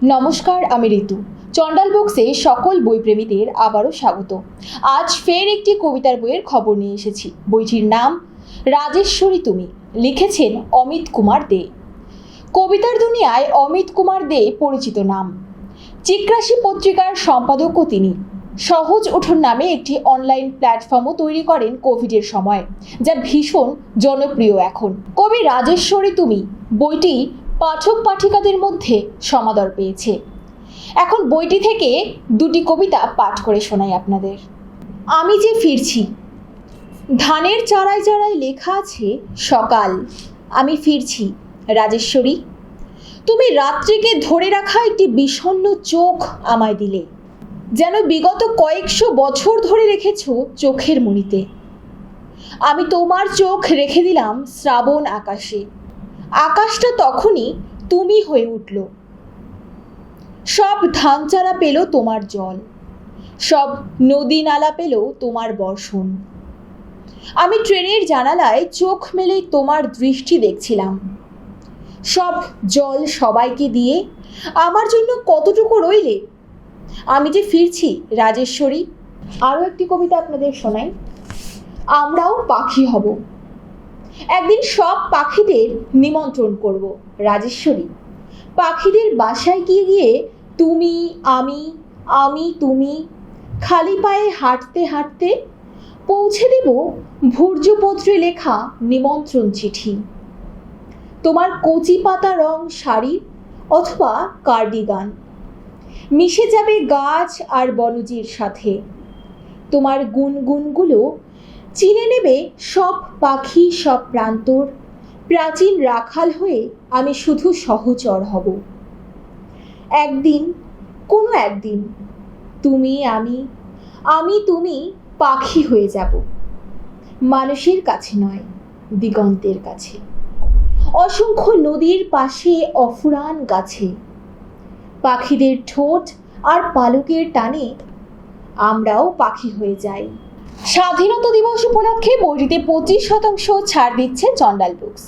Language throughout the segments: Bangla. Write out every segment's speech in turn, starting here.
নমস্কার, আমি ঋতু। চন্ডাল বুকসে সকল বইপ্রেমীদের আবারও স্বাগত। আজ ফের একটি কবিতার বইয়ের খবর নিয়ে এসেছি। বইটির নাম রাজেশ্বরী তুমি, লিখেছেন অমিত কুমার দে। কবিতার দুনিয়ায় অমিত কুমার দে পরিচিত নাম। চিকরাশি পত্রিকার সম্পাদকও তিনি। সহজ উঠোন নামে একটি অনলাইন প্ল্যাটফর্মও তৈরি করেন কোভিডের সময়, যা ভীষণ জনপ্রিয় এখন। কবি রাজেশ্বরী তুমি বইটি পাঠক পাঠিকাদের মধ্যে সমাদর পেয়েছে। এখন বইটি থেকে দুটি কবিতা পাঠ করে শোনাই আপনাদের। আমি যে ফিরছি। ধানের চারায় চারায় লেখা আছে সকাল। আমি ফিরছি রাজেশ্বরী। তুমি রাত্রিকে ধরে রাখা একটি বিষণ্ণ চোখ আমায় দিলে, যেন বিগত কয়েকশো বছর ধরে রেখেছ চোখের মণিতে। আমি তোমার চোখ রেখে দিলাম শ্রাবণ আকাশে। আকাশটা তখনই তুমি হয়ে উঠল। সব ধান চারা পেল তোমার জল, সব নদী নালা পেল তোমার বর্ষণ। আমি ট্রেনের জানালায় চোখ মেলে তোমার দৃষ্টি দেখছিলাম। সব জল সবাইকে দিয়ে আমার জন্য কতটুকু রইলে। আমি যে ফিরছি রাজেশ্বরী। আরও একটি কবিতা আপনাদের শোনাই। আমরাও পাখি হব। একদিন সব পাখিদের নিমন্ত্রণ করব রাজেশ্বরী। পাখিদের বাসায় গিয়ে গিয়ে তুমি আমি আমি তুমি খালি পায়ে হাঁটতে হাঁটতে পৌঁছে দেব ভূর্জপত্রে লেখা নিমন্ত্রণ চিঠি। তোমার কচি পাতা রং শাড়ি অথবা কার্ডিগান মিশে যাবে গাছ আর বনজির সাথে। তোমার গুনগুনগুলো চিনে নেবে সব পাখি, সব প্রান্তর। প্রাচীন রাখাল হয়ে আমি শুধু সহচর হব। একদিন, কোনো একদিন তুমি আমি তুমি পাখি হয়ে যাব, মানুষের কাছে নয়, দিগন্তের কাছে। অসংখ্য নদীর পাশে অফুরান গাছে পাখিদের ঠোঁট আর পালকের টানে আমরাও পাখি হয়ে যাই। স্বাধীনতা দিবস উপলক্ষে বইটিতে 25% ছাড় দিচ্ছে চন্ডাল বুকস।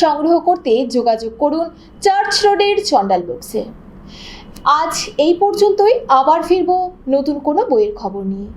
সংগ্রহ করতে যোগাযোগ করুন চার্চ রোডের চন্ডাল বুকসে। আজ এই পর্যন্তই। আবার ফিরবো নতুন কোনো বইয়ের খবর নিয়ে।